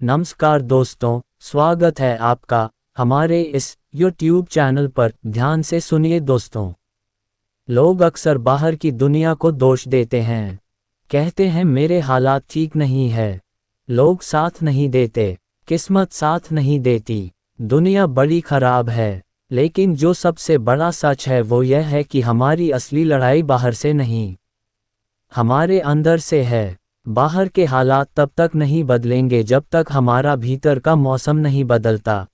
नमस्कार दोस्तों, स्वागत है आपका हमारे इस YouTube चैनल पर। ध्यान से सुनिए दोस्तों। लोग अक्सर बाहर की दुनिया को दोष देते हैं। कहते हैं मेरे हालात ठीक नहीं है, लोग साथ नहीं देते, किस्मत साथ नहीं देती, दुनिया बड़ी खराब है। लेकिन जो सबसे बड़ा सच है वो यह है कि हमारी असली लड़ाई बाहर से नहीं, हमारे अंदर से है। बाहर के हालात तब तक नहीं बदलेंगे जब तक हमारा भीतर का मौसम नहीं बदलता।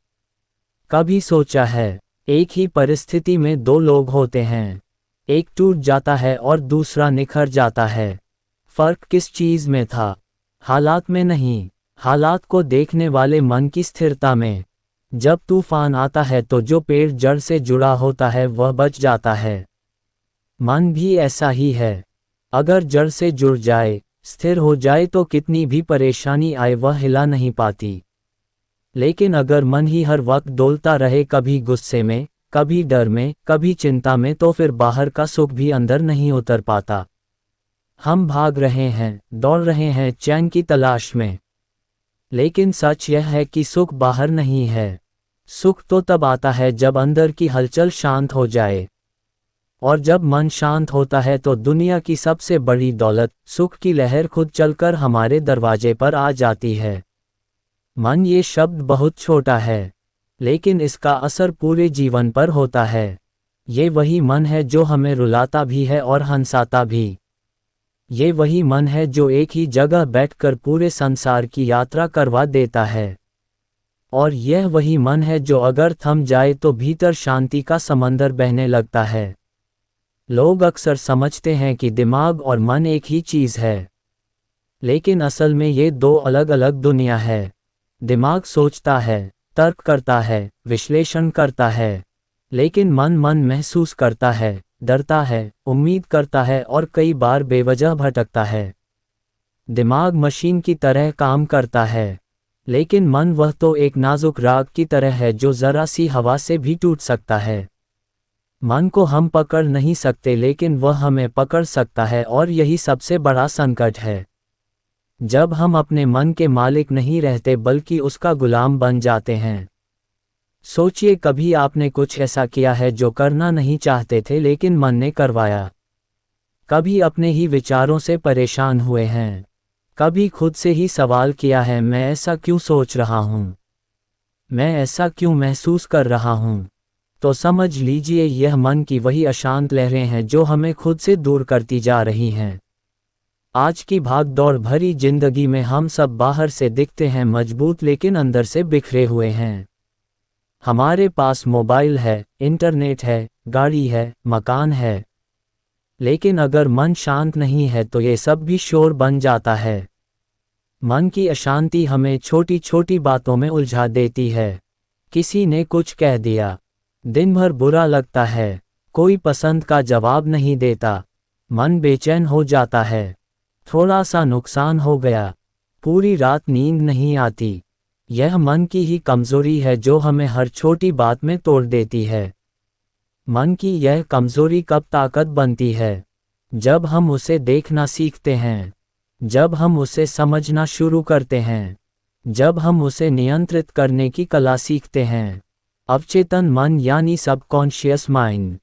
कभी सोचा है, एक ही परिस्थिति में दो लोग होते हैं, एक टूट जाता है और दूसरा निखर जाता है। फर्क किस चीज़ में था? हालात में नहीं, हालात को देखने वाले मन की स्थिरता में। जब तूफान आता है तो जो पेड़ जड़ से जुड़ा होता है वह बच जाता है। मन भी ऐसा ही है। अगर जड़ से जुड़ जाए, स्थिर हो जाए तो कितनी भी परेशानी आए वह हिला नहीं पाती। लेकिन अगर मन ही हर वक्त डोलता रहे, कभी गुस्से में, कभी डर में, कभी चिंता में, तो फिर बाहर का सुख भी अंदर नहीं उतर पाता। हम भाग रहे हैं, दौड़ रहे हैं चैन की तलाश में। लेकिन सच यह है कि सुख बाहर नहीं है। सुख तो तब आता है जब अंदर की हलचल शांत हो जाए। और जब मन शांत होता है तो दुनिया की सबसे बड़ी दौलत, सुख की लहर, खुद चलकर हमारे दरवाजे पर आ जाती है। मन ये शब्द बहुत छोटा है, लेकिन इसका असर पूरे जीवन पर होता है। ये वही मन है जो हमें रुलाता भी है और हंसाता भी। ये वही मन है जो एक ही जगह बैठकर पूरे संसार की यात्रा करवा देता है। और यह वही मन है जो अगर थम जाए तो भीतर शांति का समंदर बहने लगता है। लोग अक्सर समझते हैं कि दिमाग और मन एक ही चीज़ है, लेकिन असल में ये दो अलग अलग दुनिया है। दिमाग सोचता है, तर्क करता है, विश्लेषण करता है, लेकिन मन महसूस करता है, डरता है, उम्मीद करता है और कई बार बेवजह भटकता है। दिमाग मशीन की तरह काम करता है, लेकिन मन वह तो एक नाजुक राग की तरह है जो ज़रा सी हवा से भी टूट सकता है। मन को हम पकड़ नहीं सकते, लेकिन वह हमें पकड़ सकता है, और यही सबसे बड़ा संकट है। जब हम अपने मन के मालिक नहीं रहते बल्कि उसका गुलाम बन जाते हैं। सोचिए, कभी आपने कुछ ऐसा किया है जो करना नहीं चाहते थे लेकिन मन ने करवाया? कभी अपने ही विचारों से परेशान हुए हैं? कभी खुद से ही सवाल किया है, मैं ऐसा क्यों सोच रहा हूँ, मैं ऐसा क्यों महसूस कर रहा हूँ? तो समझ लीजिए, यह मन की वही अशांत लहरें हैं जो हमें खुद से दूर करती जा रही हैं। आज की भागदौड़ भरी जिंदगी में हम सब बाहर से दिखते हैं मजबूत, लेकिन अंदर से बिखरे हुए हैं। हमारे पास मोबाइल है, इंटरनेट है, गाड़ी है, मकान है, लेकिन अगर मन शांत नहीं है तो ये सब भी शोर बन जाता है। मन की अशांति हमें छोटी छोटी बातों में उलझा देती है। किसी ने कुछ कह दिया, दिन भर बुरा लगता है, कोई पसंद का जवाब नहीं देता, मन बेचैन हो जाता है। थोड़ा सा नुकसान हो गया, पूरी रात नींद नहीं आती। यह मन की ही कमज़ोरी है जो हमें हर छोटी बात में तोड़ देती है। मन की यह कमज़ोरी कब ताकत बनती है? जब हम उसे देखना सीखते हैं, जब हम उसे समझना शुरू करते हैं, जब हम उसे नियंत्रित करने की कला सीखते हैं। अवचेतन मन यानी सबकॉन्शियस माइंड,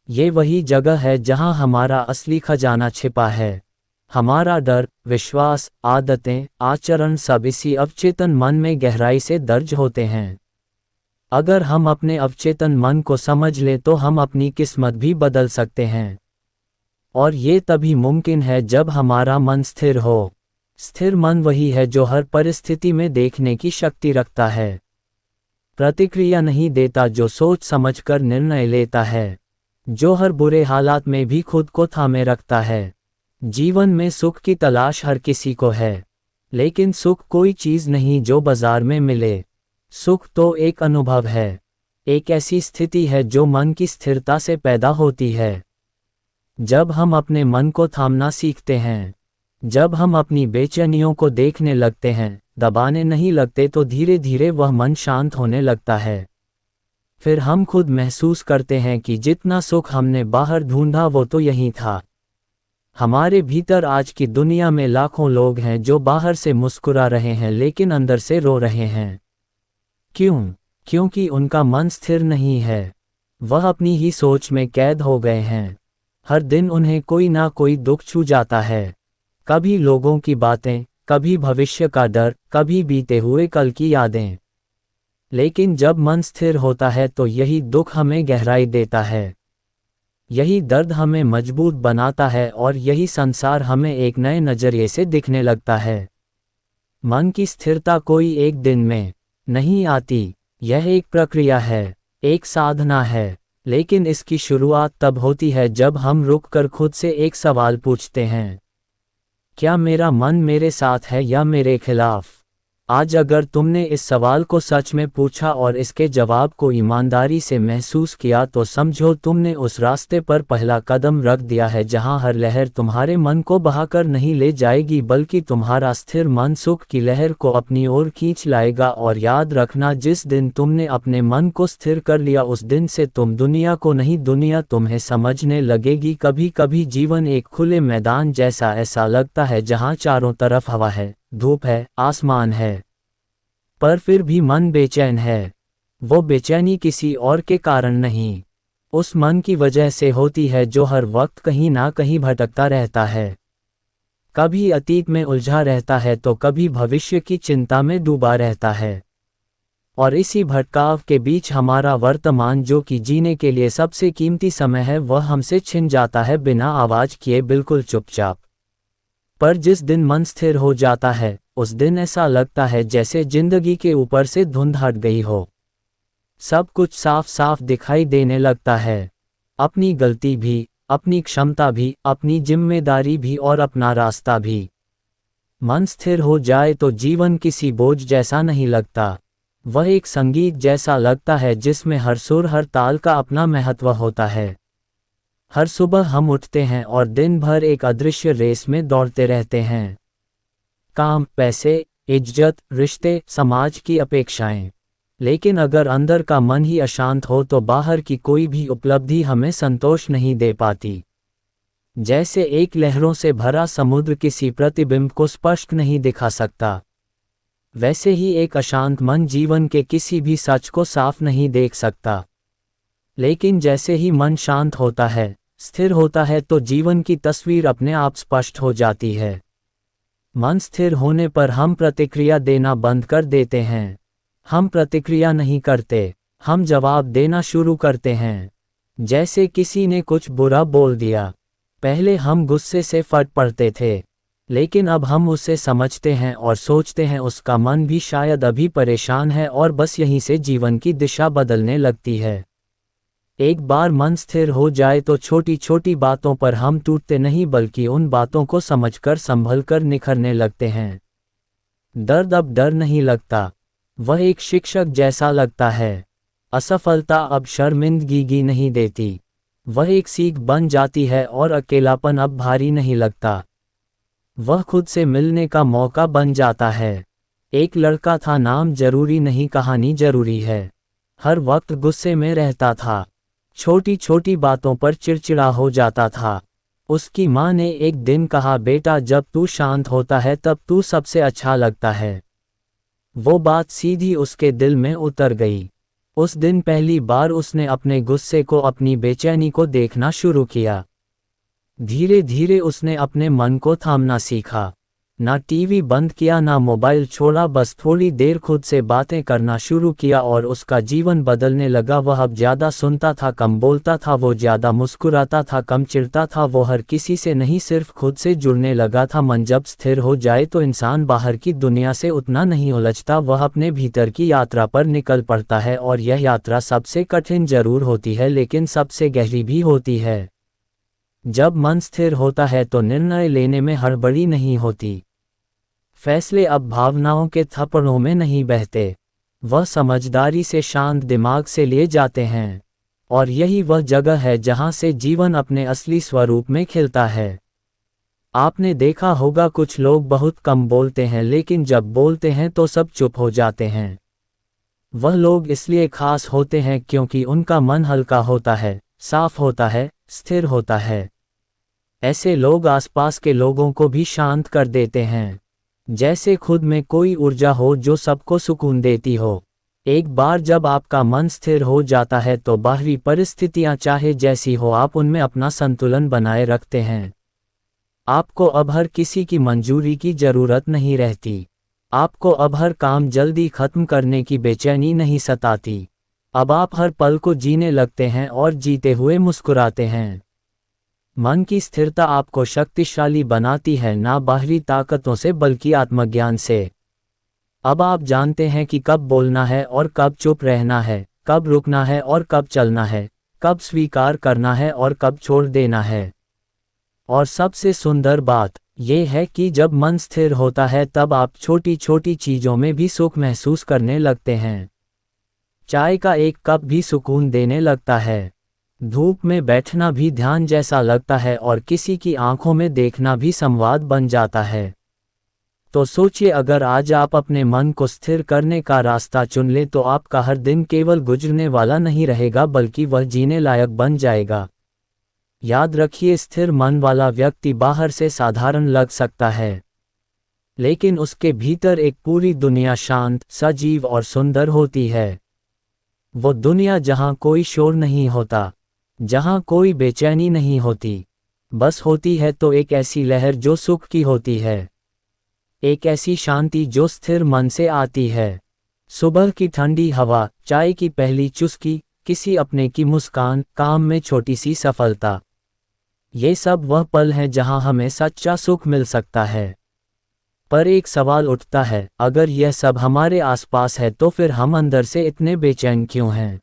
ये वही जगह है जहां हमारा असली खजाना छिपा है। हमारा डर, विश्वास, आदतें, आचरण सब इसी अवचेतन मन में गहराई से दर्ज होते हैं। अगर हम अपने अवचेतन मन को समझ लें तो हम अपनी किस्मत भी बदल सकते हैं। और ये तभी मुमकिन है जब हमारा मन स्थिर हो। स्थिर मन वही है जो हर परिस्थिति में देखने की शक्ति रखता है, प्रतिक्रिया नहीं देता, जो सोच समझकर निर्णय लेता है, जो हर बुरे हालात में भी खुद को थामे रखता है। जीवन में सुख की तलाश हर किसी को है, लेकिन सुख कोई चीज़ नहीं जो बाजार में मिले। सुख तो एक अनुभव है, एक ऐसी स्थिति है जो मन की स्थिरता से पैदा होती है। जब हम अपने मन को थामना सीखते हैं, जब हम अपनी बेचैनियों को देखने लगते हैं, दबाने नहीं लगते, तो धीरे धीरे वह मन शांत होने लगता है। फिर हम खुद महसूस करते हैं कि जितना सुख हमने बाहर ढूंढा वो तो यहीं था। हमारे भीतर आज की दुनिया में लाखों लोग हैं जो बाहर से मुस्कुरा रहे हैं लेकिन अंदर से रो रहे हैं। क्यों? क्योंकि उनका मन स्थिर नहीं है। वह अपनी ही सोच में कैद हो गए हैं। हर दिन उन्हें कोई ना कोई दुख छू जाता है। कभी लोगों की बातें, कभी भविष्य का डर, कभी बीते हुए कल की यादें। लेकिन जब मन स्थिर होता है तो यही दुख हमें गहराई देता है। यही दर्द हमें मजबूत बनाता है और यही संसार हमें एक नए नज़रिए से दिखने लगता है। मन की स्थिरता कोई एक दिन में नहीं आती। यह एक प्रक्रिया है, एक साधना है। लेकिन इसकी शुरुआत तब होती है जब हम रुककर खुद से एक सवाल पूछते हैं, क्या मेरा मन मेरे साथ है या मेरे खिलाफ? आज अगर तुमने इस सवाल को सच में पूछा और इसके जवाब को ईमानदारी से महसूस किया तो समझो तुमने उस रास्ते पर पहला कदम रख दिया है जहां हर लहर तुम्हारे मन को बहाकर नहीं ले जाएगी बल्कि तुम्हारा स्थिर मन सुख की लहर को अपनी ओर खींच लाएगा। और याद रखना, जिस दिन तुमने अपने मन को स्थिर कर लिया उस दिन से तुम दुनिया को नहीं, दुनिया तुम्हें समझने लगेगी। कभी कभी जीवन एक खुले मैदान जैसा ऐसा लगता है जहां चारों तरफ हवा है, धूप है, आसमान है, पर फिर भी मन बेचैन है। वो बेचैनी किसी और के कारण नहीं, उस मन की वजह से होती है जो हर वक्त कहीं ना कहीं भटकता रहता है। कभी अतीत में उलझा रहता है तो कभी भविष्य की चिंता में डूबा रहता है। और इसी भटकाव के बीच हमारा वर्तमान, जो कि जीने के लिए सबसे कीमती समय है, वह हमसे छिन जाता है बिना आवाज किए, बिल्कुल चुपचाप। पर जिस दिन मन स्थिर हो जाता है उस दिन ऐसा लगता है जैसे जिंदगी के ऊपर से धुंध हट गई हो। सब कुछ साफ साफ दिखाई देने लगता है, अपनी गलती भी, अपनी क्षमता भी, अपनी जिम्मेदारी भी और अपना रास्ता भी। मन स्थिर हो जाए तो जीवन किसी बोझ जैसा नहीं लगता। वह एक संगीत जैसा लगता है जिसमें हर सुर, हर ताल का अपना महत्व होता है। हर सुबह हम उठते हैं और दिन भर एक अदृश्य रेस में दौड़ते रहते हैं। काम, पैसे, इज्जत, रिश्ते, समाज की अपेक्षाएं। लेकिन अगर अंदर का मन ही अशांत हो तो बाहर की कोई भी उपलब्धि हमें संतोष नहीं दे पाती। जैसे एक लहरों से भरा समुद्र किसी प्रतिबिंब को स्पष्ट नहीं दिखा सकता, वैसे ही एक अशांत मन जीवन के किसी भी सच को साफ नहीं देख सकता। लेकिन जैसे ही मन शांत होता है, स्थिर होता है, तो जीवन की तस्वीर अपने आप स्पष्ट हो जाती है। मन स्थिर होने पर हम प्रतिक्रिया देना बंद कर देते हैं। हम प्रतिक्रिया नहीं करते, हम जवाब देना शुरू करते हैं। जैसे किसी ने कुछ बुरा बोल दिया, पहले हम गुस्से से फट पड़ते थे, लेकिन अब हम उसे समझते हैं और सोचते हैं उसका मन भी शायद अभी परेशान है, और बस यहीं से जीवन की दिशा बदलने लगती है। एक बार मन स्थिर हो जाए तो छोटी छोटी बातों पर हम टूटते नहीं बल्कि उन बातों को समझकर संभल कर निखरने लगते हैं। दर्द अब डर नहीं लगता, वह एक शिक्षक जैसा लगता है। असफलता अब शर्मिंदगी नहीं देती, वह एक सीख बन जाती है, और अकेलापन अब भारी नहीं लगता, वह खुद से मिलने का मौका बन जाता है। एक लड़का था, नाम जरूरी नहीं, कहानी जरूरी है। हर वक्त गुस्से में रहता था, छोटी छोटी बातों पर चिड़चिड़ा हो जाता था। उसकी माँ ने एक दिन कहा, बेटा जब तू शांत होता है तब तू सबसे अच्छा लगता है। वो बात सीधी उसके दिल में उतर गई। उस दिन पहली बार उसने अपने गुस्से को, अपनी बेचैनी को देखना शुरू किया। धीरे धीरे उसने अपने मन को थामना सीखा, ना टीवी बंद किया, ना मोबाइल छोड़ा, बस थोड़ी देर खुद से बातें करना शुरू किया और उसका जीवन बदलने लगा। वह अब ज़्यादा सुनता था, कम बोलता था, वो ज़्यादा मुस्कुराता था, कम चिढ़ता था, वो हर किसी से नहीं सिर्फ खुद से जुड़ने लगा था। मन जब स्थिर हो जाए तो इंसान बाहर की दुनिया से उतना नहीं उलझता, वह अपने भीतर की यात्रा पर निकल पड़ता है, और यह यात्रा सबसे कठिन जरूर होती है लेकिन सबसे गहरी भी होती है। जब मन स्थिर होता है तो निर्णय लेने में हड़बड़ी नहीं होती, फैसले अब भावनाओं के थप्पड़ों में नहीं बहते, वह समझदारी से, शांत दिमाग से लिए जाते हैं। और यही वह जगह है जहां से जीवन अपने असली स्वरूप में खिलता है। आपने देखा होगा कुछ लोग बहुत कम बोलते हैं लेकिन जब बोलते हैं तो सब चुप हो जाते हैं। वह लोग इसलिए खास होते हैं क्योंकि उनका मन हल्का होता है, साफ होता है, स्थिर होता है। ऐसे लोग आसपास के लोगों को भी शांत कर देते हैं, जैसे खुद में कोई ऊर्जा हो जो सबको सुकून देती हो। एक बार जब आपका मन स्थिर हो जाता है तो बाहरी परिस्थितियां चाहे जैसी हो आप उनमें अपना संतुलन बनाए रखते हैं। आपको अब हर किसी की मंजूरी की जरूरत नहीं रहती। आपको अब हर काम जल्दी खत्म करने की बेचैनी नहीं सताती। अब आप हर पल को जीने लगते हैं और जीते हुए मुस्कुराते हैं। मन की स्थिरता आपको शक्तिशाली बनाती है, ना बाहरी ताकतों से बल्कि आत्मज्ञान से। अब आप जानते हैं कि कब बोलना है और कब चुप रहना है, कब रुकना है और कब चलना है, कब स्वीकार करना है और कब छोड़ देना है। और सबसे सुंदर बात यह है कि जब मन स्थिर होता है तब आप छोटी छोटी चीज़ों में भी सुख महसूस करने लगते हैं। चाय का एक कप भी सुकून देने लगता है, धूप में बैठना भी ध्यान जैसा लगता है और किसी की आंखों में देखना भी संवाद बन जाता है। तो सोचिए, अगर आज आप अपने मन को स्थिर करने का रास्ता चुन लें तो आपका हर दिन केवल गुजरने वाला नहीं रहेगा बल्कि वह जीने लायक बन जाएगा। याद रखिए, स्थिर मन वाला व्यक्ति बाहर से साधारण लग सकता है, लेकिन उसके भीतर एक पूरी दुनिया शांत, सजीव और सुंदर होती है। वो दुनिया जहां कोई शोर नहीं होता, जहां कोई बेचैनी नहीं होती, बस होती है तो एक ऐसी लहर जो सुख की होती है, एक ऐसी शांति जो स्थिर मन से आती है। सुबह की ठंडी हवा, चाय की पहली चुस्की, किसी अपने की मुस्कान, काम में छोटी सी सफलता, ये सब वह पल हैं जहां हमें सच्चा सुख मिल सकता है। पर एक सवाल उठता है, अगर यह सब हमारे आसपास है तो फिर हम अंदर से इतने बेचैन क्यों हैं?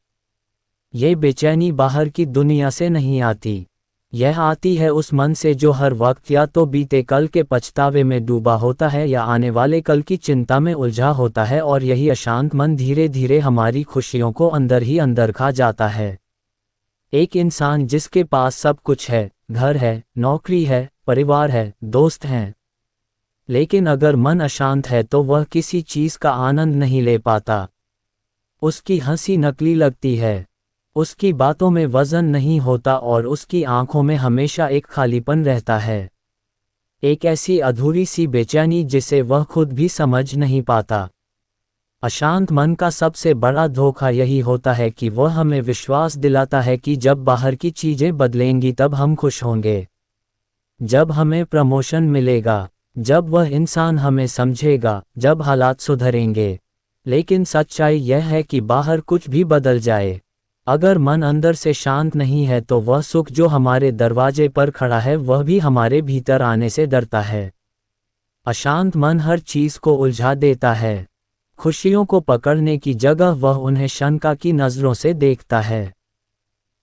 ये बेचैनी बाहर की दुनिया से नहीं आती, यह आती है उस मन से जो हर वक्त या तो बीते कल के पछतावे में डूबा होता है या आने वाले कल की चिंता में उलझा होता है, और यही अशांत मन धीरे धीरे हमारी खुशियों को अंदर ही अंदर खा जाता है। एक इंसान जिसके पास सब कुछ है, घर है, नौकरी है, परिवार है, दोस्त हैं, लेकिन अगर मन अशांत है तो वह किसी चीज का आनंद नहीं ले पाता। उसकी हंसी नकली लगती है, उसकी बातों में वजन नहीं होता और उसकी आंखों में हमेशा एक खालीपन रहता है, एक ऐसी अधूरी सी बेचैनी जिसे वह खुद भी समझ नहीं पाता। अशांत मन का सबसे बड़ा धोखा यही होता है कि वह हमें विश्वास दिलाता है कि जब बाहर की चीजें बदलेंगी तब हम खुश होंगे, जब हमें प्रमोशन मिलेगा, जब वह इंसान हमें समझेगा, जब हालात सुधरेंगे। लेकिन सच्चाई यह है कि बाहर कुछ भी बदल जाए, अगर मन अंदर से शांत नहीं है तो वह सुख जो हमारे दरवाजे पर खड़ा है वह भी हमारे भीतर आने से डरता है। अशांत मन हर चीज को उलझा देता है, खुशियों को पकड़ने की जगह वह उन्हें शंका की नज़रों से देखता है,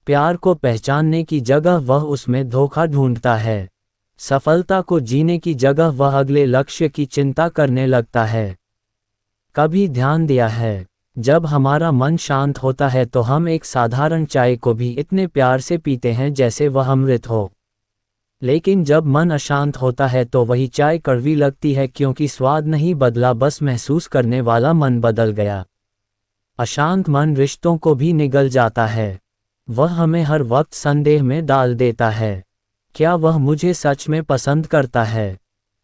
प्यार को पहचानने की जगह वह उसमें धोखा ढूंढता है, सफलता को जीने की जगह वह अगले लक्ष्य की चिंता करने लगता है। कभी ध्यान दिया है, जब हमारा मन शांत होता है तो हम एक साधारण चाय को भी इतने प्यार से पीते हैं जैसे वह अमृत हो, लेकिन जब मन अशांत होता है तो वही चाय कड़वी लगती है क्योंकि स्वाद नहीं बदला, बस महसूस करने वाला मन बदल गया। अशांत मन रिश्तों को भी निगल जाता है, वह हमें हर वक्त संदेह में डाल देता है, क्या वह मुझे सच में पसंद करता है?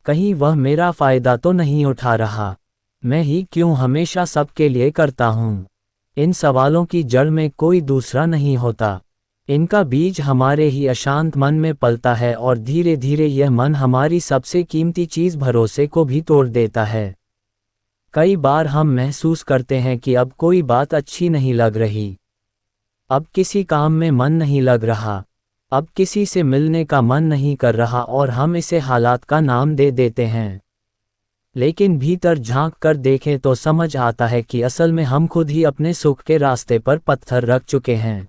कहीं वह मेरा फायदा तो नहीं उठा रहा? मैं ही क्यों हमेशा सबके लिए करता हूँ? इन सवालों की जड़ में कोई दूसरा नहीं होता, इनका बीज हमारे ही अशांत मन में पलता है और धीरे धीरे यह मन हमारी सबसे कीमती चीज़ भरोसे को भी तोड़ देता है। कई बार हम महसूस करते हैं कि अब कोई बात अच्छी नहीं लग रही, अब किसी काम में मन नहीं लग रहा, अब किसी से मिलने का मन नहीं कर रहा और हम इसे हालात का नाम दे देते हैं। लेकिन भीतर झांक कर देखें तो समझ आता है कि असल में हम खुद ही अपने सुख के रास्ते पर पत्थर रख चुके हैं,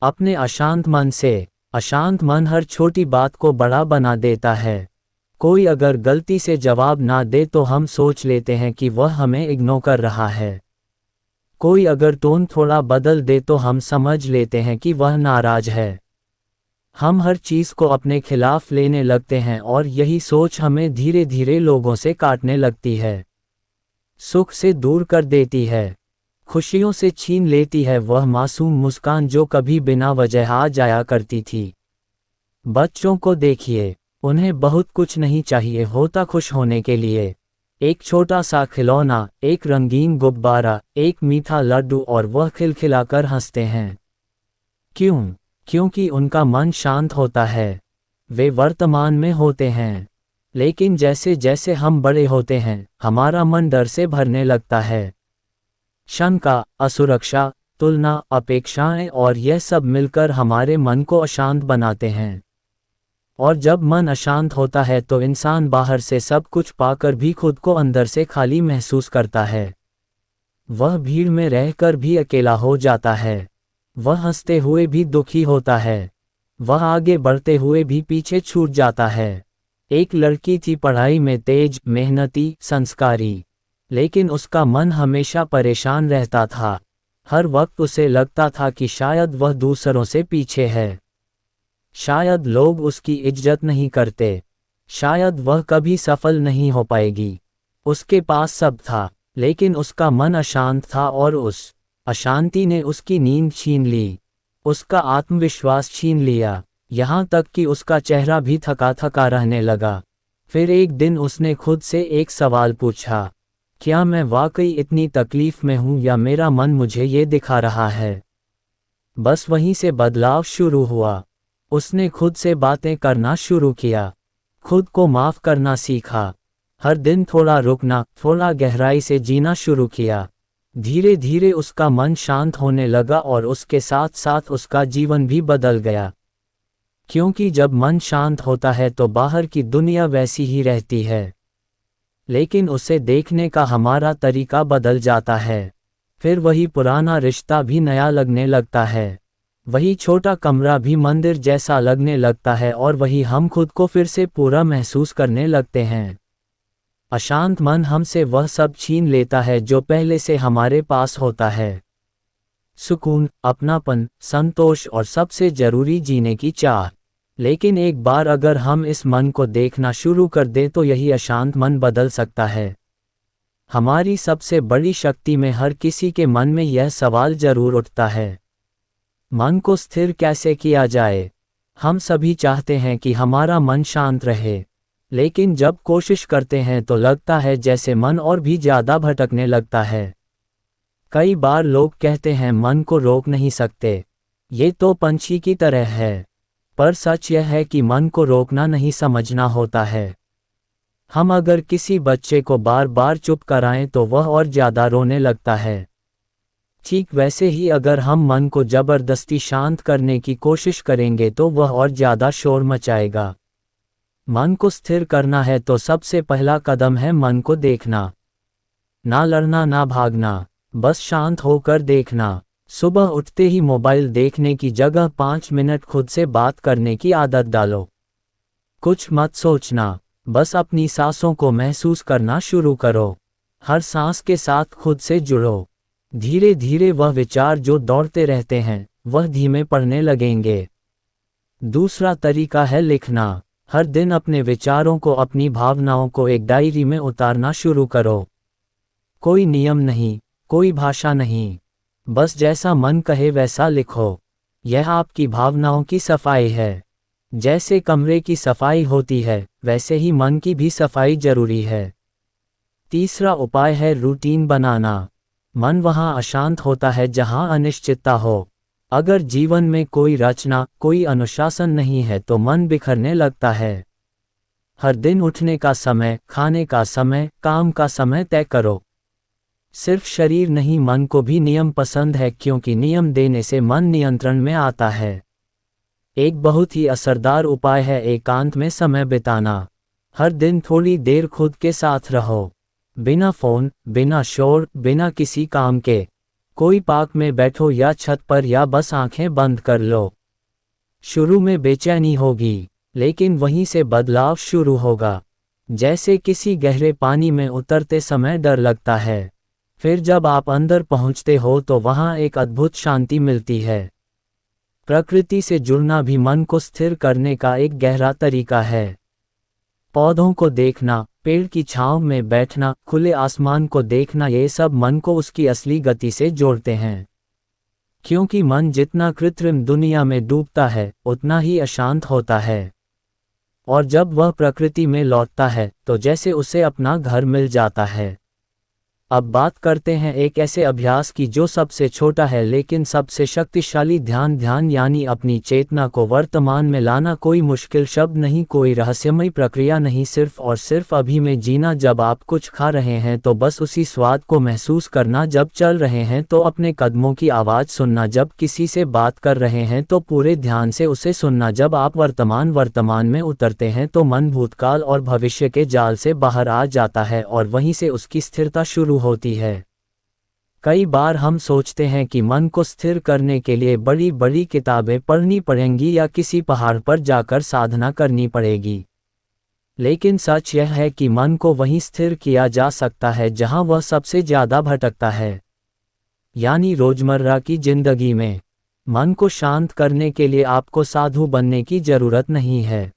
अपने अशांत मन से। अशांत मन हर छोटी बात को बड़ा बना देता है, कोई अगर गलती से जवाब ना दे तो हम सोच लेते हैं कि वह हमें इग्नोर कर रहा है, कोई अगर टोन थोड़ा बदल दे तो हम समझ लेते हैं कि वह नाराज है। हम हर चीज़ को अपने खिलाफ लेने लगते हैं और यही सोच हमें धीरे धीरे लोगों से काटने लगती है, सुख से दूर कर देती है, खुशियों से छीन लेती है वह मासूम मुस्कान जो कभी बिना वजह आ जाया करती थी। बच्चों को देखिए, उन्हें बहुत कुछ नहीं चाहिए होता खुश होने के लिए। एक छोटा सा खिलौना, एक रंगीन गुब्बारा, एक मीठा लड्डू और वह खिलखिलाकर हंसते हैं। क्यों? क्योंकि उनका मन शांत होता है। वे वर्तमान में होते हैं। लेकिन जैसे जैसे हम बड़े होते हैं, हमारा मन डर से भरने लगता है। शंका, असुरक्षा, तुलना, अपेक्षाएं और यह सब मिलकर हमारे मन को अशांत बनाते हैं। और जब मन अशांत होता है तो इंसान बाहर से सब कुछ पाकर भी खुद को अंदर से खाली महसूस करता है। वह भीड़ में रहकर भी अकेला हो जाता है। वह हंसते हुए भी दुखी होता है। वह आगे बढ़ते हुए भी पीछे छूट जाता है। एक लड़की थी पढ़ाई में तेज, मेहनती, संस्कारी। लेकिन उसका मन हमेशा परेशान रहता था। हर वक्त उसे लगता था कि शायद वह दूसरों से पीछे है। शायद लोग उसकी इज्जत नहीं करते। शायद वह कभी सफल नहीं हो पाएगी। उसके पास सब था, लेकिन उसका मन अशांत था और उस अशांति ने उसकी नींद छीन ली। उसका आत्मविश्वास छीन लिया, यहाँ तक कि उसका चेहरा भी थका थका रहने लगा। फिर एक दिन उसने खुद से एक सवाल पूछा, क्या मैं वाकई इतनी तकलीफ में हूँ या मेरा मन मुझे ये दिखा रहा है? बस वहीं से बदलाव शुरू हुआ। उसने खुद से बातें करना शुरू किया, खुद को माफ़ करना सीखा, हर दिन थोड़ा रुकना, थोड़ा गहराई से जीना शुरू किया। धीरे धीरे उसका मन शांत होने लगा और उसके साथ साथ उसका जीवन भी बदल गया। क्योंकि जब मन शांत होता है तो बाहर की दुनिया वैसी ही रहती है, लेकिन उसे देखने का हमारा तरीका बदल जाता है। फिर वही पुराना रिश्ता भी नया लगने लगता है। वही छोटा कमरा भी मंदिर जैसा लगने लगता है और वही हम खुद को फिर से पूरा महसूस करने लगते हैं। अशांत मन हमसे वह सब छीन लेता है जो पहले से हमारे पास होता है। सुकून, अपनापन, संतोष और सबसे जरूरी जीने की चाह। लेकिन एक बार अगर हम इस मन को देखना शुरू कर दें तो यही अशांत मन बदल सकता है। हमारी सबसे बड़ी शक्ति में हर किसी के मन में यह सवाल जरूर उठता है, मन को स्थिर कैसे किया जाए? हम सभी चाहते हैं कि हमारा मन शांत रहे, लेकिन जब कोशिश करते हैं तो लगता है जैसे मन और भी ज़्यादा भटकने लगता है। कई बार लोग कहते हैं मन को रोक नहीं सकते, ये तो पंछी की तरह है। पर सच यह है कि मन को रोकना नहीं समझना होता है। हम अगर किसी बच्चे को बार बार चुप कराएं तो वह और ज़्यादा रोने लगता है। ठीक वैसे ही अगर हम मन को ज़बरदस्ती शांत करने की कोशिश करेंगे तो वह और ज़्यादा शोर मचाएगा। मन को स्थिर करना है तो सबसे पहला कदम है मन को देखना। ना लड़ना, ना भागना, बस शांत होकर देखना। सुबह उठते ही मोबाइल देखने की जगह 5 मिनट खुद से बात करने की आदत डालो। कुछ मत सोचना, बस अपनी सांसों को महसूस करना शुरू करो। हर सांस के साथ खुद से जुड़ो। धीरे धीरे वह विचार जो दौड़ते रहते हैं, वह धीमे पड़ने लगेंगे। दूसरा तरीका है लिखना। हर दिन अपने विचारों को, अपनी भावनाओं को एक डायरी में उतारना शुरू करो। कोई नियम नहीं, कोई भाषा नहीं, बस जैसा मन कहे वैसा लिखो। यह आपकी भावनाओं की सफाई है। जैसे कमरे की सफाई होती है, वैसे ही मन की भी सफाई जरूरी है। तीसरा उपाय है रूटीन बनाना। मन वहाँ अशांत होता है जहाँ अनिश्चितता हो। अगर जीवन में कोई रचना, कोई अनुशासन नहीं है तो मन बिखरने लगता है। हर दिन उठने का समय, खाने का समय, काम का समय तय करो। सिर्फ शरीर नहीं, मन को भी नियम पसंद है, क्योंकि नियम देने से मन नियंत्रण में आता है। एक बहुत ही असरदार उपाय है एकांत में समय बिताना। हर दिन थोड़ी देर खुद के साथ रहो, बिना फोन, बिना शोर, बिना किसी काम के। कोई पार्क में बैठो या छत पर, या बस आंखें बंद कर लो। शुरू में बेचैनी होगी, लेकिन वहीं से बदलाव शुरू होगा। जैसे किसी गहरे पानी में उतरते समय डर लगता है, फिर जब आप अंदर पहुंचते हो तो वहां एक अद्भुत शांति मिलती है। प्रकृति से जुड़ना भी मन को स्थिर करने का एक गहरा तरीका है। पौधों को देखना, पेड़ की छांव में बैठना, खुले आसमान को देखना, ये सब मन को उसकी असली गति से जोड़ते हैं। क्योंकि मन जितना कृत्रिम दुनिया में डूबता है उतना ही अशांत होता है, और जब वह प्रकृति में लौटता है तो जैसे उसे अपना घर मिल जाता है। अब बात करते हैं एक ऐसे अभ्यास की जो सबसे छोटा है लेकिन सबसे शक्तिशाली। ध्यान यानी अपनी चेतना को वर्तमान में लाना। कोई मुश्किल शब्द नहीं, कोई रहस्यमय प्रक्रिया नहीं, सिर्फ और सिर्फ अभी में जीना। जब आप कुछ खा रहे हैं तो बस उसी स्वाद को महसूस करना, जब चल रहे हैं तो अपने कदमों की आवाज़ सुनना, जब किसी से बात कर रहे हैं तो पूरे ध्यान से उसे सुनना। जब आप वर्तमान में उतरते हैं तो मन भूतकाल और भविष्य के जाल से बाहर आ जाता है और वहीं से उसकी स्थिरता शुरू होती है। कई बार हम सोचते हैं कि मन को स्थिर करने के लिए बड़ी बड़ी किताबें पढ़नी पड़ेंगी या किसी पहाड़ पर जाकर साधना करनी पड़ेगी, लेकिन सच यह है कि मन को वहीं स्थिर किया जा सकता है जहां वह सबसे ज्यादा भटकता है, यानी रोजमर्रा की जिंदगी में। मन को शांत करने के लिए आपको साधु बनने की जरूरत नहीं है,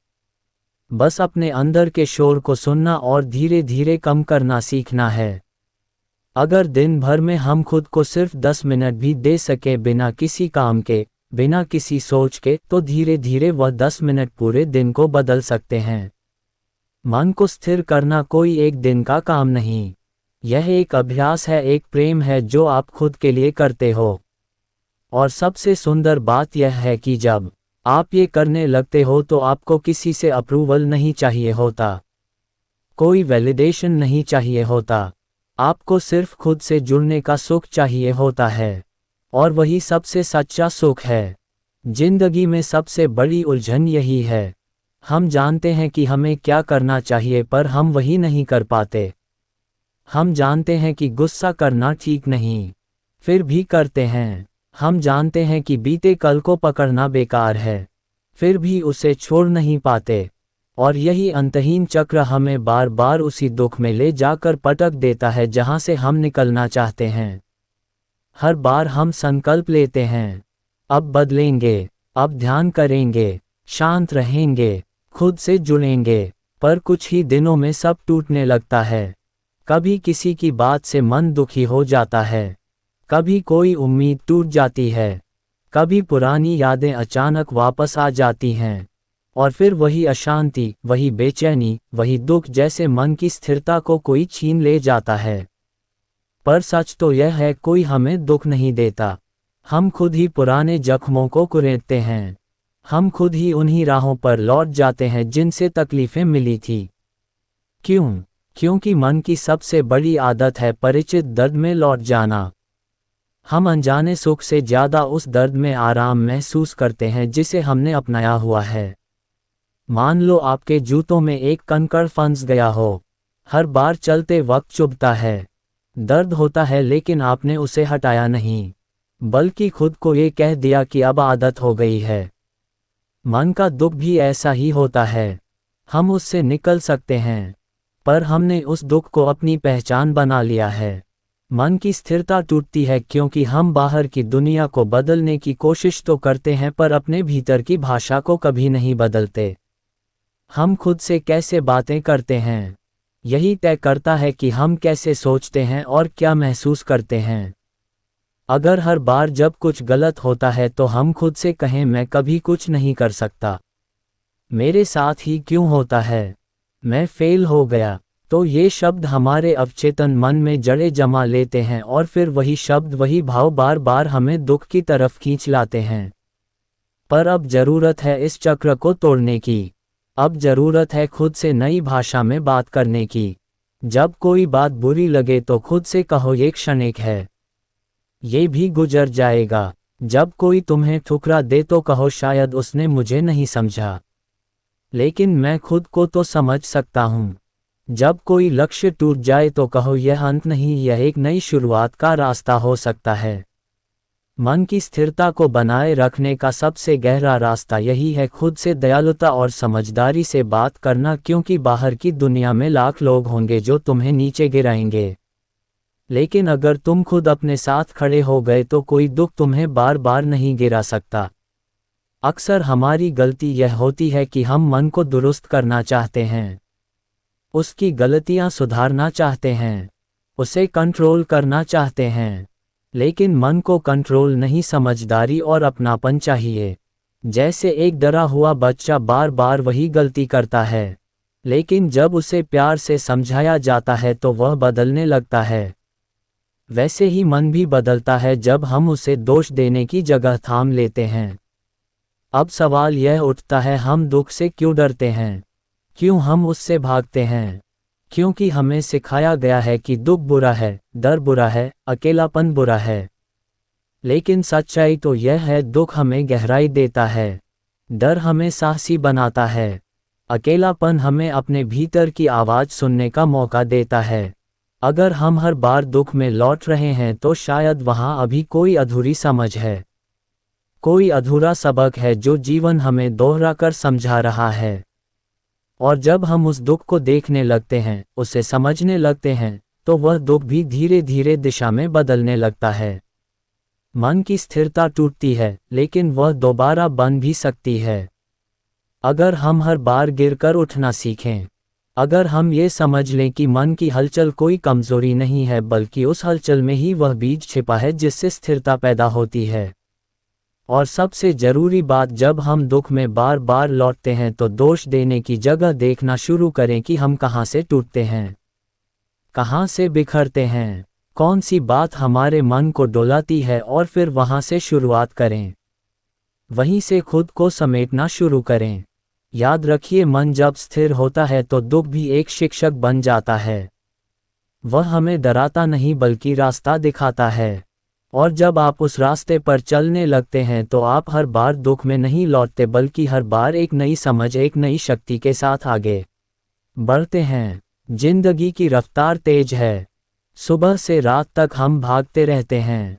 बस अपने अंदर के शोर को सुनना और धीरे धीरे कम करना सीखना है। अगर दिन भर में हम खुद को सिर्फ 10 मिनट भी दे सके बिना किसी काम के, बिना किसी सोच के, तो धीरे धीरे वह 10 मिनट पूरे दिन को बदल सकते हैं। मन को स्थिर करना कोई एक दिन का काम नहीं, यह एक अभ्यास है, एक प्रेम है जो आप खुद के लिए करते हो। और सबसे सुंदर बात यह है कि जब आप ये करने लगते हो तो आपको किसी से अप्रूवल नहीं चाहिए होता, कोई वैलिडेशन नहीं चाहिए होता, आपको सिर्फ खुद से जुड़ने का सुख चाहिए होता है, और वही सबसे सच्चा सुख है। जिंदगी में सबसे बड़ी उलझन यही है, हम जानते हैं कि हमें क्या करना चाहिए पर हम वही नहीं कर पाते। हम जानते हैं कि गुस्सा करना ठीक नहीं, फिर भी करते हैं। हम जानते हैं कि बीते कल को पकड़ना बेकार है, फिर भी उसे छोड़ नहीं पाते। और यही अंतहीन चक्र हमें बार बार उसी दुख में ले जाकर पटक देता है जहां से हम निकलना चाहते हैं। हर बार हम संकल्प लेते हैं, अब बदलेंगे, अब ध्यान करेंगे, शांत रहेंगे, खुद से जुड़ेंगे, पर कुछ ही दिनों में सब टूटने लगता है। कभी किसी की बात से मन दुखी हो जाता है, कभी कोई उम्मीद टूट जाती है, कभी पुरानी यादें अचानक वापस आ जाती हैं, और फिर वही अशांति, वही बेचैनी, वही दुख, जैसे मन की स्थिरता को कोई छीन ले जाता है। पर सच तो यह है, कोई हमें दुख नहीं देता, हम खुद ही पुराने जख्मों को कुरेदते हैं। हम खुद ही उन्हीं राहों पर लौट जाते हैं जिनसे तकलीफें मिली थी। क्यों? क्योंकि मन की सबसे बड़ी आदत है परिचित दर्द में लौट जाना। हम अनजाने सुख से ज़्यादा उस दर्द में आराम महसूस करते हैं जिसे हमने अपनाया हुआ है। मान लो आपके जूतों में एक कंकड़ फंस गया हो, हर बार चलते वक्त चुभता है, दर्द होता है, लेकिन आपने उसे हटाया नहीं, बल्कि खुद को ये कह दिया कि अब आदत हो गई है। मन का दुख भी ऐसा ही होता है, हम उससे निकल सकते हैं, पर हमने उस दुख को अपनी पहचान बना लिया है। मन की स्थिरता टूटती है क्योंकि हम बाहर की दुनिया को बदलने की कोशिश तो करते हैं पर अपने भीतर की भाषा को कभी नहीं बदलते। हम खुद से कैसे बातें करते हैं, यही तय करता है कि हम कैसे सोचते हैं और क्या महसूस करते हैं। अगर हर बार जब कुछ गलत होता है तो हम खुद से कहें मैं कभी कुछ नहीं कर सकता, मेरे साथ ही क्यों होता है, मैं फेल हो गया, तो ये शब्द हमारे अवचेतन मन में जड़ें जमा लेते हैं और फिर वही शब्द, वही भाव बार बार हमें दुख की तरफ खींच लाते हैं। पर अब जरूरत है इस चक्र को तोड़ने की। अब जरूरत है खुद से नई भाषा में बात करने की। जब कोई बात बुरी लगे तो खुद से कहो ये क्षणिक है, ये भी गुजर जाएगा। जब कोई तुम्हें ठुकरा दे तो कहो शायद उसने मुझे नहीं समझा, लेकिन मैं खुद को तो समझ सकता हूँ। जब कोई लक्ष्य टूट जाए तो कहो यह अंत नहीं, यह एक नई शुरुआत का रास्ता हो सकता है। मन की स्थिरता को बनाए रखने का सबसे गहरा रास्ता यही है, खुद से दयालुता और समझदारी से बात करना, क्योंकि बाहर की दुनिया में लाख लोग होंगे जो तुम्हें नीचे गिराएंगे, लेकिन अगर तुम खुद अपने साथ खड़े हो गए तो कोई दुख तुम्हें बार बार नहीं गिरा सकता। अक्सर हमारी गलती यह होती है कि हम मन को दुरुस्त करना चाहते हैं, उसकी गलतियां सुधारना चाहते हैं, उसे कंट्रोल करना चाहते हैं, लेकिन मन को कंट्रोल नहीं, समझदारी और अपनापन चाहिए। जैसे एक डरा हुआ बच्चा बार बार वही गलती करता है, लेकिन जब उसे प्यार से समझाया जाता है तो वह बदलने लगता है। वैसे ही मन भी बदलता है जब हम उसे दोष देने की जगह थाम लेते हैं। अब सवाल यह उठता है, हम दुख से क्यों डरते हैं? क्यों हम उससे भागते हैं? क्योंकि हमें सिखाया गया है कि दुख बुरा है, डर बुरा है, अकेलापन बुरा है। लेकिन सच्चाई तो यह है, दुख हमें गहराई देता है, डर हमें साहसी बनाता है, अकेलापन हमें अपने भीतर की आवाज़ सुनने का मौका देता है। अगर हम हर बार दुख में लौट रहे हैं तो शायद वहाँ अभी कोई अधूरी समझ है, कोई अधूरा सबक है जो जीवन हमें दोहरा कर समझा रहा है। और जब हम उस दुख को देखने लगते हैं, उसे समझने लगते हैं, तो वह दुख भी धीरे धीरे दिशा में बदलने लगता है। मन की स्थिरता टूटती है, लेकिन वह दोबारा बन भी सकती है अगर हम हर बार गिरकर उठना सीखें। अगर हम ये समझ लें कि मन की हलचल कोई कमजोरी नहीं है, बल्कि उस हलचल में ही वह बीज छिपा है जिससे स्थिरता पैदा होती है। और सबसे जरूरी बात, जब हम दुख में बार बार लौटते हैं तो दोष देने की जगह देखना शुरू करें कि हम कहाँ से टूटते हैं, कहाँ से बिखरते हैं, कौन सी बात हमारे मन को डोलाती है, और फिर वहाँ से शुरुआत करें। वहीं से खुद को समेटना शुरू करें। याद रखिए, मन जब स्थिर होता है तो दुख भी एक शिक्षक बन जाता है। वह हमें डराता नहीं बल्कि रास्ता दिखाता है। और जब आप उस रास्ते पर चलने लगते हैं तो आप हर बार दुख में नहीं लौटते, बल्कि हर बार एक नई समझ, एक नई शक्ति के साथ आगे बढ़ते हैं। जिंदगी की रफ्तार तेज है। सुबह से रात तक हम भागते रहते हैं,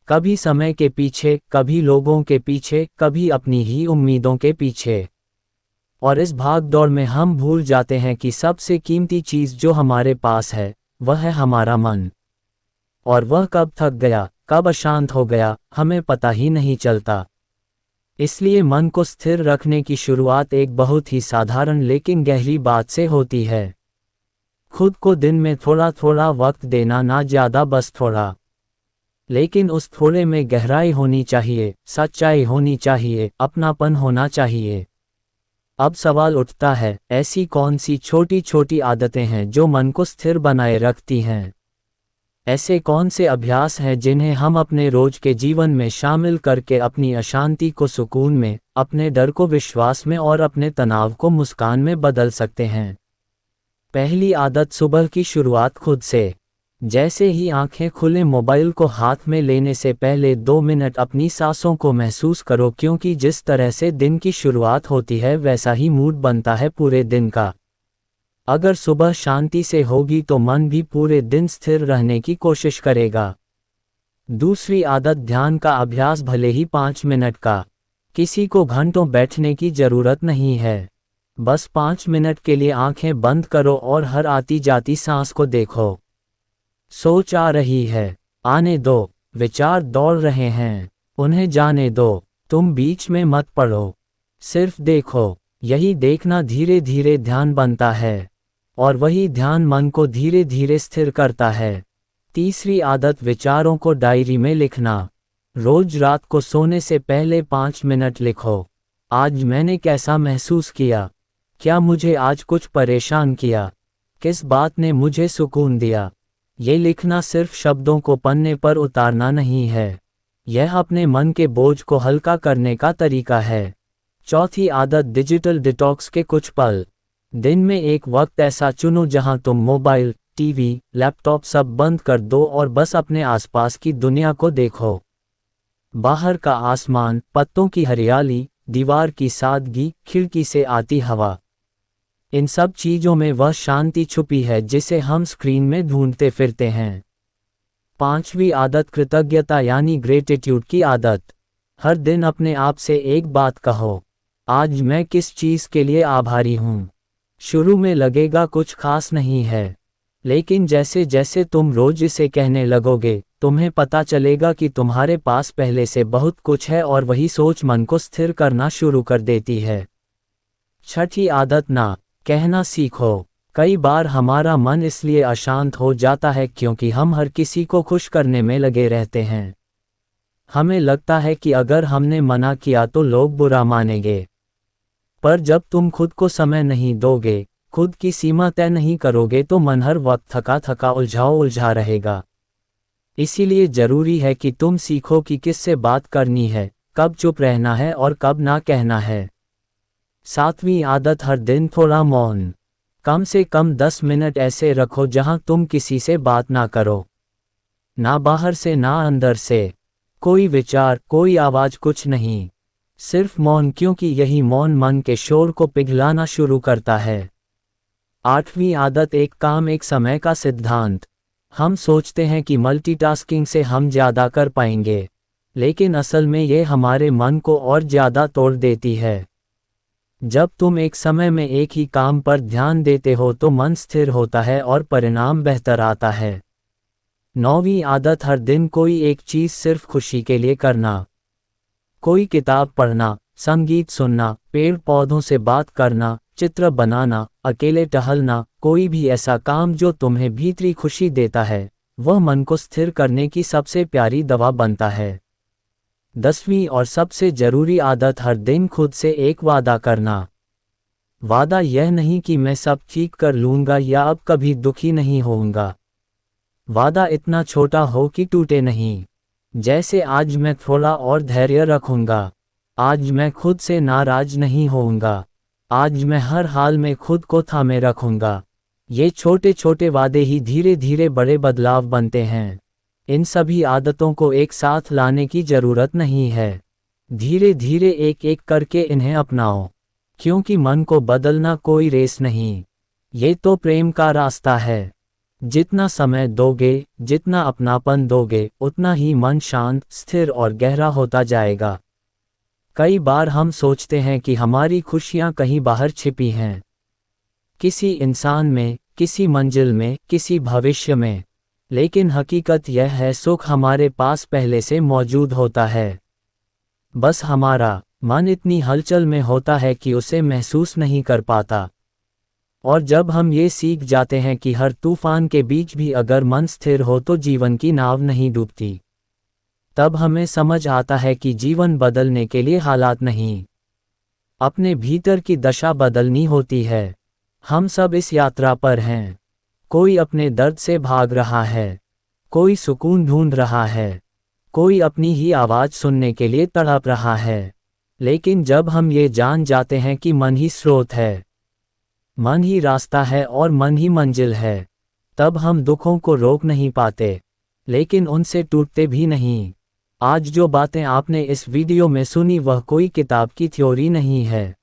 कभी समय के पीछे, कभी लोगों के पीछे, कभी अपनी ही उम्मीदों के पीछे। और इस भाग दौड़ में हम भूल जाते हैं कि सबसे कीमती चीज़ जो हमारे पास है वह है हमारा मन। और वह कब थक गया, कब अशांत हो गया, हमें पता ही नहीं चलता। इसलिए मन को स्थिर रखने की शुरुआत एक बहुत ही साधारण लेकिन गहरी बात से होती है। खुद को दिन में थोड़ा थोड़ा वक्त देना, ना ज़्यादा, बस थोड़ा। लेकिन उस थोड़े में गहराई होनी चाहिए, सच्चाई होनी चाहिए, अपनापन होना चाहिए। अब सवाल उठता है, ऐसी कौन सी छोटी छोटी आदतें हैं जो मन को स्थिर बनाए रखती हैं? ऐसे कौन से अभ्यास हैं जिन्हें हम अपने रोज के जीवन में शामिल करके अपनी अशांति को सुकून में, अपने डर को विश्वास में और अपने तनाव को मुस्कान में बदल सकते हैं? पहली आदत, सुबह की शुरुआत खुद से। जैसे ही आंखें खुले, मोबाइल को हाथ में लेने से पहले 2 मिनट अपनी सांसों को महसूस करो, क्योंकि जिस तरह से दिन की शुरुआत होती है वैसा ही मूड बनता है पूरे दिन का। अगर सुबह शांति से होगी तो मन भी पूरे दिन स्थिर रहने की कोशिश करेगा। दूसरी आदत, ध्यान का अभ्यास, भले ही 5 मिनट का। किसी को घंटों बैठने की जरूरत नहीं है। बस 5 मिनट के लिए आंखें बंद करो और हर आती जाती सांस को देखो। सोच आ रही है, आने दो। विचार दौड़ रहे हैं, उन्हें जाने दो। तुम बीच में मत पड़ो, सिर्फ देखो। यही देखना धीरे धीरे ध्यान बनता है, और वही ध्यान मन को धीरे धीरे स्थिर करता है। तीसरी आदत, विचारों को डायरी में लिखना। रोज रात को सोने से पहले 5 मिनट लिखो। आज मैंने कैसा महसूस किया? क्या मुझे आज कुछ परेशान किया? किस बात ने मुझे सुकून दिया? ये लिखना सिर्फ शब्दों को पन्ने पर उतारना नहीं है, यह अपने मन के बोझ को हल्का करने का तरीका है। चौथी आदत, डिजिटल डिटॉक्स के कुछ पल। दिन में एक वक्त ऐसा चुनो जहां तुम मोबाइल, टीवी, लैपटॉप सब बंद कर दो और बस अपने आसपास की दुनिया को देखो। बाहर का आसमान, पत्तों की हरियाली, दीवार की सादगी, खिड़की से आती हवा, इन सब चीज़ों में वह शांति छुपी है जिसे हम स्क्रीन में ढूंढते फिरते हैं। पांचवी आदत, कृतज्ञता यानी ग्रेटिट्यूड की आदत। हर दिन अपने आप से एक बात कहो, आज मैं किस चीज़ के लिए आभारी हूँ। शुरू में लगेगा कुछ खास नहीं है, लेकिन जैसे जैसे तुम रोज इसे कहने लगोगे, तुम्हें पता चलेगा कि तुम्हारे पास पहले से बहुत कुछ है, और वही सोच मन को स्थिर करना शुरू कर देती है। छठी आदत, ना कहना सीखो। कई बार हमारा मन इसलिए अशांत हो जाता है क्योंकि हम हर किसी को खुश करने में लगे रहते हैं। हमें लगता है कि अगर हमने मना किया तो लोग बुरा मानेंगे। पर जब तुम खुद को समय नहीं दोगे, खुद की सीमा तय नहीं करोगे तो मन हर वक्त थका थका उलझा रहेगा। इसीलिए जरूरी है कि तुम सीखो कि किससे बात करनी है, कब चुप रहना है और कब ना कहना है। 7वीं आदत, हर दिन थोड़ा मौन। कम से कम 10 मिनट ऐसे रखो जहां तुम किसी से बात ना करो। ना बाहर से ना अंदर से। कोई विचार, कोई आवाज, कुछ नहीं। सिर्फ मौन, क्योंकि यही मौन मन के शोर को पिघलाना शुरू करता है। 8वीं आदत, एक काम एक समय का सिद्धांत। हम सोचते हैं कि मल्टीटास्किंग से हम ज़्यादा कर पाएंगे, लेकिन असल में ये हमारे मन को और ज़्यादा तोड़ देती है। जब तुम एक समय में एक ही काम पर ध्यान देते हो तो मन स्थिर होता है और परिणाम बेहतर आता है। 9वीं आदत, हर दिन कोई एक चीज़ सिर्फ खुशी के लिए करना। कोई किताब पढ़ना, संगीत सुनना, पेड़ पौधों से बात करना, चित्र बनाना, अकेले टहलना, कोई भी ऐसा काम जो तुम्हें भीतरी खुशी देता है, वह मन को स्थिर करने की सबसे प्यारी दवा बनता है। 10वीं और सबसे जरूरी आदत, हर दिन खुद से एक वादा करना। वादा यह नहीं कि मैं सब ठीक कर लूँगा या अब कभी दुखी नहीं होऊंगा। वादा इतना छोटा हो कि टूटे नहीं। जैसे आज मैं थोड़ा और धैर्य रखूंगा, आज मैं खुद से नाराज नहीं होऊंगा, आज मैं हर हाल में खुद को थामे रखूंगा। ये छोटे छोटे वादे ही धीरे धीरे बड़े बदलाव बनते हैं। इन सभी आदतों को एक साथ लाने की जरूरत नहीं है। धीरे धीरे एक एक करके इन्हें अपनाओ, क्योंकि मन को बदलना कोई रेस नहीं, ये तो प्रेम का रास्ता है। जितना समय दोगे, जितना अपनापन दोगे, उतना ही मन शांत, स्थिर और गहरा होता जाएगा। कई बार हम सोचते हैं कि हमारी खुशियां कहीं बाहर छिपी हैं, किसी इंसान में, किसी मंजिल में, किसी भविष्य में। लेकिन हकीकत यह है, सुख हमारे पास पहले से मौजूद होता है। बस हमारा मन इतनी हलचल में होता है कि उसे महसूस नहीं कर पाता। और जब हम ये सीख जाते हैं कि हर तूफान के बीच भी अगर मन स्थिर हो तो जीवन की नाव नहीं डूबती, तब हमें समझ आता है कि जीवन बदलने के लिए हालात नहीं, अपने भीतर की दशा बदलनी होती है। हम सब इस यात्रा पर हैं। कोई अपने दर्द से भाग रहा है, कोई सुकून ढूंढ रहा है, कोई अपनी ही आवाज़ सुनने के लिए तड़प रहा है। लेकिन जब हम ये जान जाते हैं कि मन ही स्रोत है, मन ही रास्ता है और मन ही मंजिल है, तब हम दुखों को रोक नहीं पाते, लेकिन उनसे टूटते भी नहीं। आज जो बातें आपने इस वीडियो में सुनी वह कोई किताब की थ्योरी नहीं है,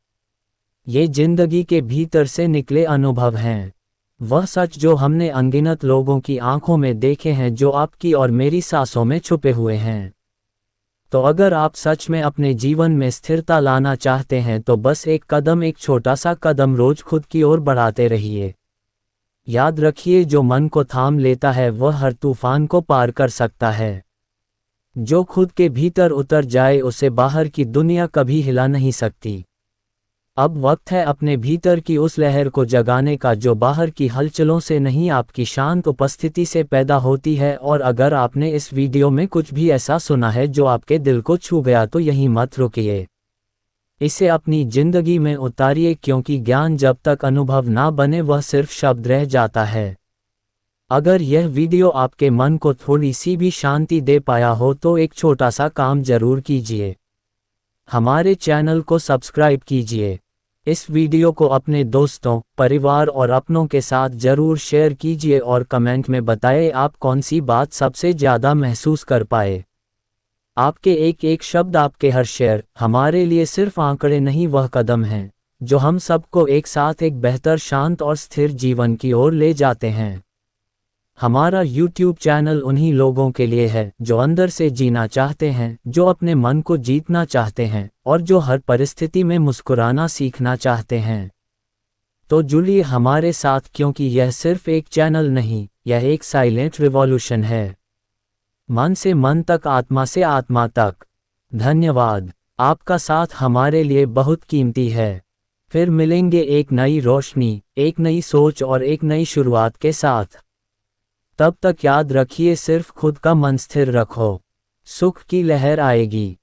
ये जिंदगी के भीतर से निकले अनुभव हैं। वह सच जो हमने अनगिनत लोगों की आंखों में देखे हैं, जो आपकी और मेरी सांसों में छुपे हुए हैं। तो अगर आप सच में अपने जीवन में स्थिरता लाना चाहते हैं तो बस एक कदम, एक छोटा सा कदम रोज खुद की ओर बढ़ाते रहिए। याद रखिए, जो मन को थाम लेता है वह हर तूफान को पार कर सकता है। जो खुद के भीतर उतर जाए उसे बाहर की दुनिया कभी हिला नहीं सकती। अब वक्त है अपने भीतर की उस लहर को जगाने का जो बाहर की हलचलों से नहीं, आपकी शांत उपस्थिति से पैदा होती है। और अगर आपने इस वीडियो में कुछ भी ऐसा सुना है जो आपके दिल को छू गया तो यहीं मत रुकिए, इसे अपनी जिंदगी में उतारिए, क्योंकि ज्ञान जब तक अनुभव ना बने वह सिर्फ शब्द रह जाता है। अगर यह वीडियो आपके मन को थोड़ी सी भी शांति दे पाया हो तो एक छोटा सा काम जरूर कीजिए, हमारे चैनल को सब्सक्राइब कीजिए। इस वीडियो को अपने दोस्तों, परिवार और अपनों के साथ जरूर शेयर कीजिए और कमेंट में बताएं आप कौन सी बात सबसे ज़्यादा महसूस कर पाए। आपके एक एक शब्द, आपके हर शेयर हमारे लिए सिर्फ आंकड़े नहीं, वह कदम हैं जो हम सबको एक साथ एक बेहतर, शांत और स्थिर जीवन की ओर ले जाते हैं। हमारा YouTube चैनल उन्हीं लोगों के लिए है जो अंदर से जीना चाहते हैं, जो अपने मन को जीतना चाहते हैं और जो हर परिस्थिति में मुस्कुराना सीखना चाहते हैं। तो जुड़िए हमारे साथ, क्योंकि यह सिर्फ एक चैनल नहीं, यह एक साइलेंट रिवॉल्यूशन है, मन से मन तक, आत्मा से आत्मा तक। धन्यवाद, आपका साथ हमारे लिए बहुत कीमती है। फिर मिलेंगे एक नई रोशनी, एक नई सोच और एक नई शुरुआत के साथ। तब तक याद रखिए, सिर्फ खुद का मन स्थिर रखो। सुख की लहर आएगी।